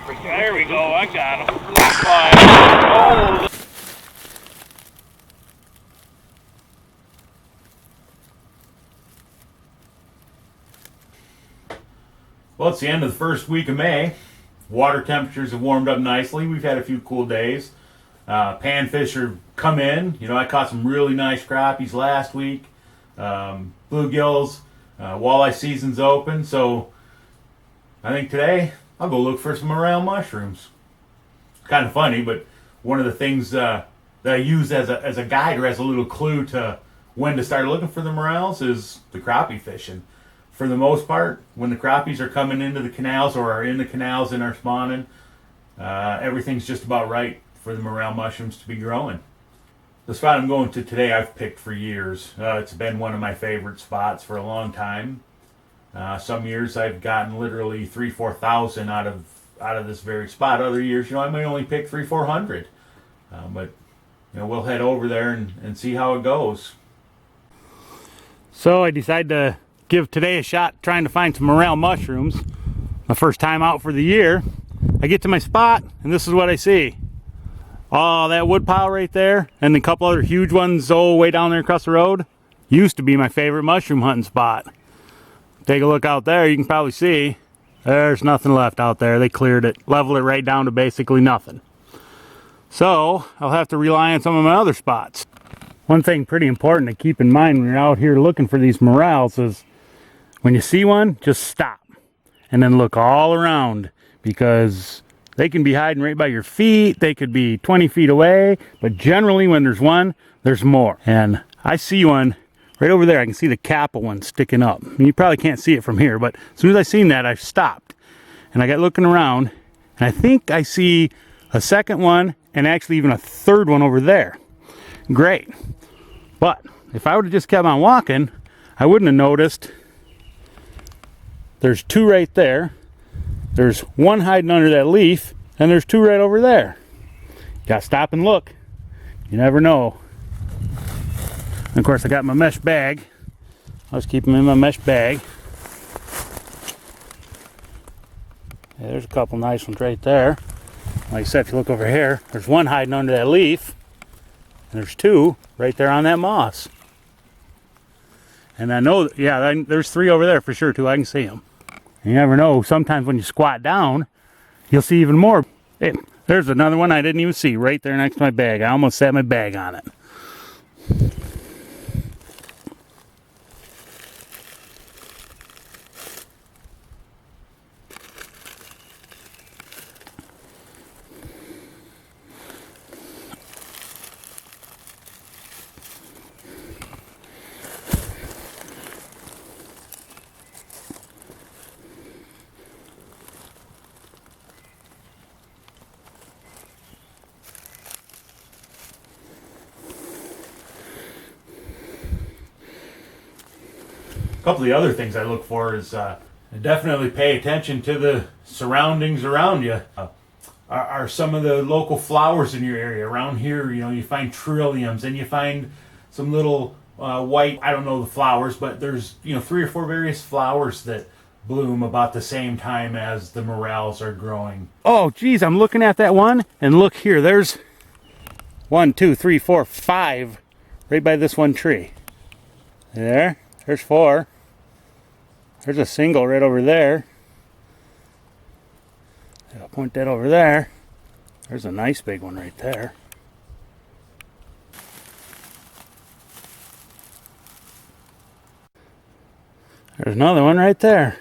There we go, I got him. Oh. Well, it's the end of the first week of May. Water temperatures have warmed up nicely. We've had a few cool days. Panfish are come in. You know, I caught some really nice crappies last week. Bluegills. Walleye season's open. So I think today I'll go look for some morel mushrooms. Kind of funny, but one of the things that I use as a guide or as a little clue to when to start looking for the morels is the crappie fishing. For the most part, when the crappies are coming into the canals or are in the canals and are spawning, everything's just about right for the morel mushrooms to be growing. The spot I'm going to today I've picked for years. It's been one of my favorite spots for a long time. Some years I've gotten literally 3,000-4,000 out of this very spot. Other years, I might only pick 300-400. But we'll head over there and see how it goes. So I decided to give today a shot trying to find some morel mushrooms. My first time out for the year. I get to my spot and this is what I see. Oh, that wood pile right there and a couple other huge ones way down there across the road used to be my favorite mushroom hunting spot. Take a look out there, you can probably see there's nothing left out there. They cleared it, leveled it right down to basically nothing. So I'll have to rely on some of my other spots. One thing pretty important to keep in mind when you're out here looking for these morels is when you see one, just stop and then look all around, because they can be hiding right by your feet. They could be 20 feet away, but generally when there's one, there's more. And I see one right over there. I can see the Kappa one sticking up. I mean, you probably can't see it from here, but as soon as I seen that, I stopped. And I got looking around, and I think I see a second one and actually even a third one over there. Great. But if I would have just kept on walking, I wouldn't have noticed. There's two right there. There's one hiding under that leaf, and there's two right over there. You gotta stop and look. You never know. And of course, I got my mesh bag. I'll just keep them in my mesh bag. Yeah, there's a couple nice ones right there. Like I said, if you look over here, there's one hiding under that leaf, and there's two right there on that moss. And I know, yeah, there's three over there for sure too. I can see them. You never know, sometimes when you squat down, you'll see even more. Hey, there's another one I didn't even see right there next to my bag. I almost set my bag on it. A couple of the other things I look for is definitely pay attention to the surroundings around you. Are some of the local flowers in your area around here? You find trilliums and you find some little white, I don't know the flowers, but there's 3 or 4 various flowers that bloom about the same time as the morels are growing. Oh geez, I'm looking at that one, and look here, there's 1, 2, 3, 4, 5 right by this one tree. There's 4. There's a single right over there. I'll point that over there. There's a nice big one right there. There's another one right there.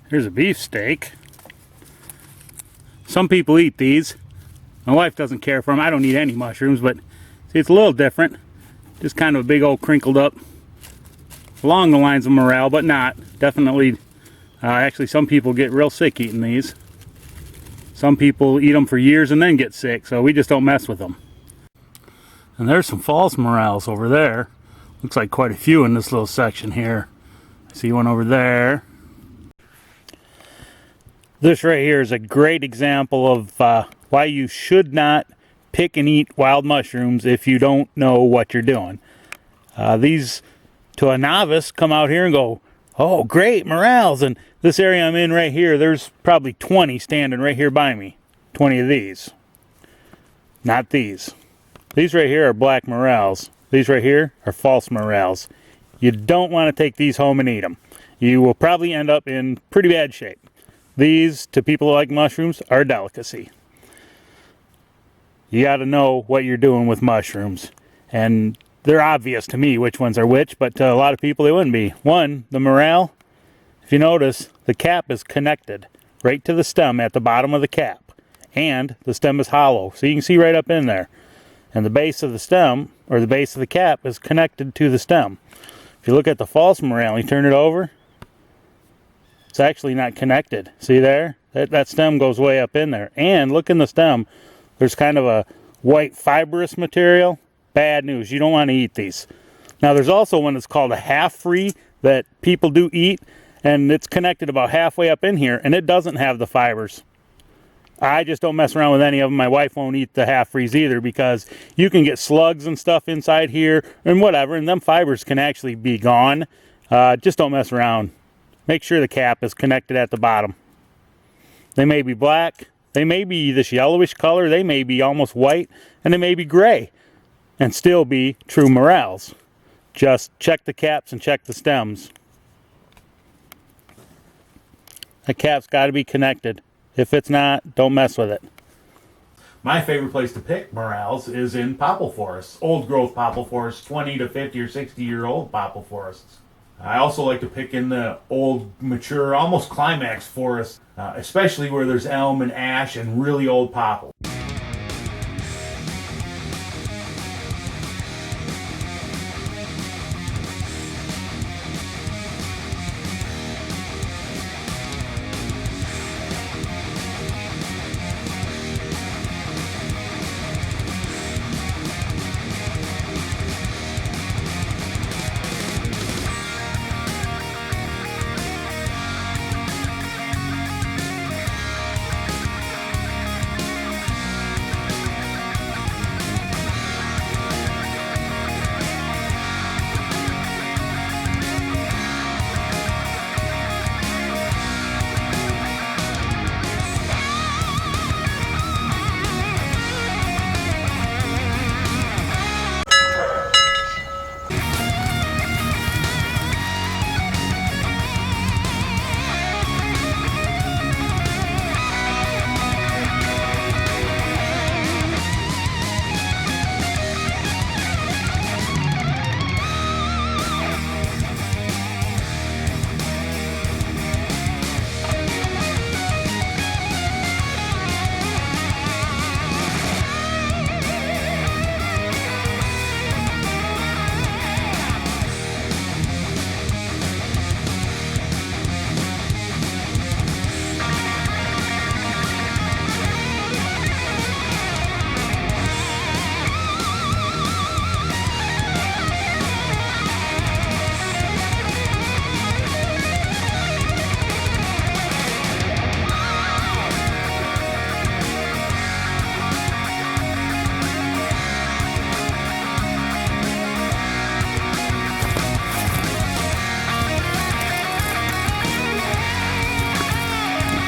Here's a beefsteak. Some people eat these. My wife doesn't care for them. I don't eat any mushrooms, but see, it's a little different. Just kind of a big old crinkled up, along the lines of morel, but not. Definitely, actually some people get real sick eating these. Some people eat them for years and then get sick, so we just don't mess with them. And there's some false morels over there. Looks like quite a few in this little section here. I see one over there. This right here is a great example of why you should not pick and eat wild mushrooms if you don't know what you're doing. These, to a novice, come out here and go, oh great, morels. And this area I'm in right here, there's probably 20 standing right here by me. 20 of these. Not these. These right here are black morels. These right here are false morels. You don't want to take these home and eat them. You will probably end up in pretty bad shape. These, to people who like mushrooms, are a delicacy. You got to know what you're doing with mushrooms. And they're obvious to me which ones are which, but to a lot of people they wouldn't be. One, the morel, if you notice, the cap is connected right to the stem at the bottom of the cap. And the stem is hollow, so you can see right up in there. And the base of the stem, or the base of the cap, is connected to the stem. If you look at the false morel, you turn it over, it's actually not connected. See there? That stem goes way up in there. And look in the stem, there's kind of a white fibrous material. Bad news, you don't want to eat these. Now there's also one that's called a half-free that people do eat, and it's connected about halfway up in here, and it doesn't have the fibers. I just don't mess around with any of them. My wife won't eat the half-frees either because you can get slugs and stuff inside here and whatever, and them fibers can actually be gone. Just don't mess around. Make sure the cap is connected at the bottom. They may be black, they may be this yellowish color, they may be almost white, and they may be gray and still be true morels. Just check the caps and check the stems. The cap's got to be connected. If it's not, don't mess with it. My favorite place to pick morels is in popple forests. Old growth popple forests, 20 to 50 or 60-year-old popple forests. I also like to pick in the old, mature, almost climax forests, especially where there's elm and ash and really old popple.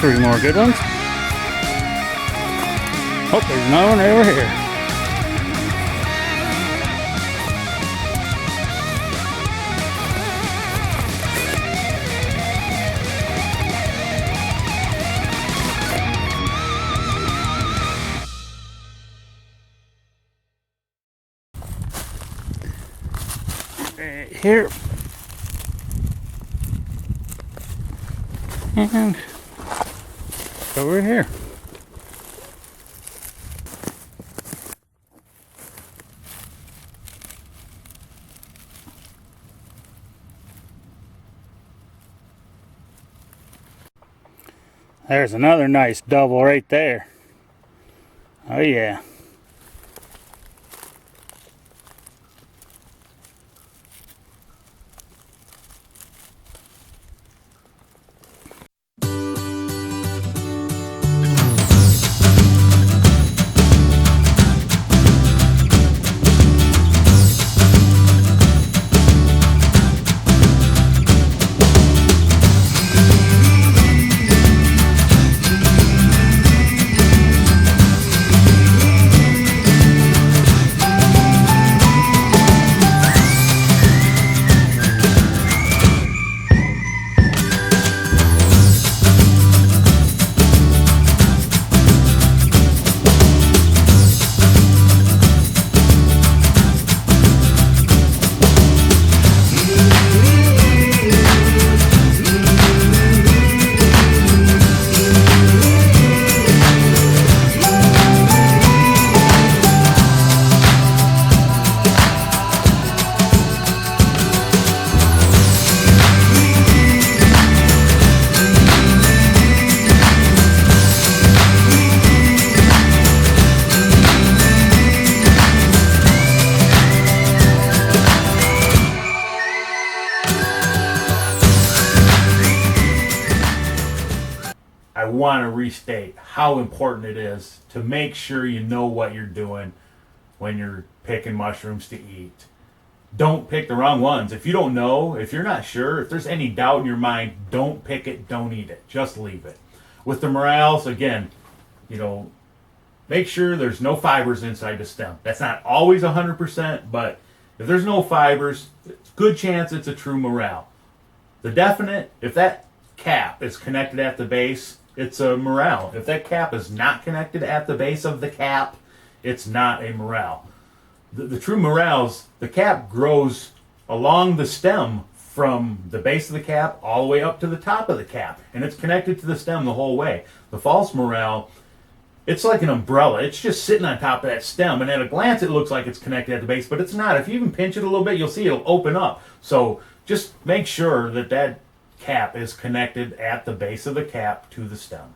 Three more good ones. Oh, there's another one right over here. Right here. And over here. There's another nice double right there. Oh yeah. I want to restate how important it is to make sure you know what you're doing when you're picking mushrooms to eat. Don't pick the wrong ones. If you don't know, if you're not sure, if there's any doubt in your mind, don't pick it, don't eat it. Just leave it. With the Morels, again, make sure there's no fibers inside the stem. That's not always 100%, but if there's no fibers, good chance it's a true Morel. The definite, if that cap is connected at the base, it's a Morel. If that cap is not connected at the base of the cap, it's not a Morel. The true Morels, the cap grows along the stem from the base of the cap all the way up to the top of the cap, and it's connected to the stem the whole way. The false Morel, it's like an umbrella. It's just sitting on top of that stem, and at a glance it looks like it's connected at the base, but it's not. If you even pinch it a little bit, you'll see it'll open up. So just make sure that that cap is connected at the base of the cap to the stem.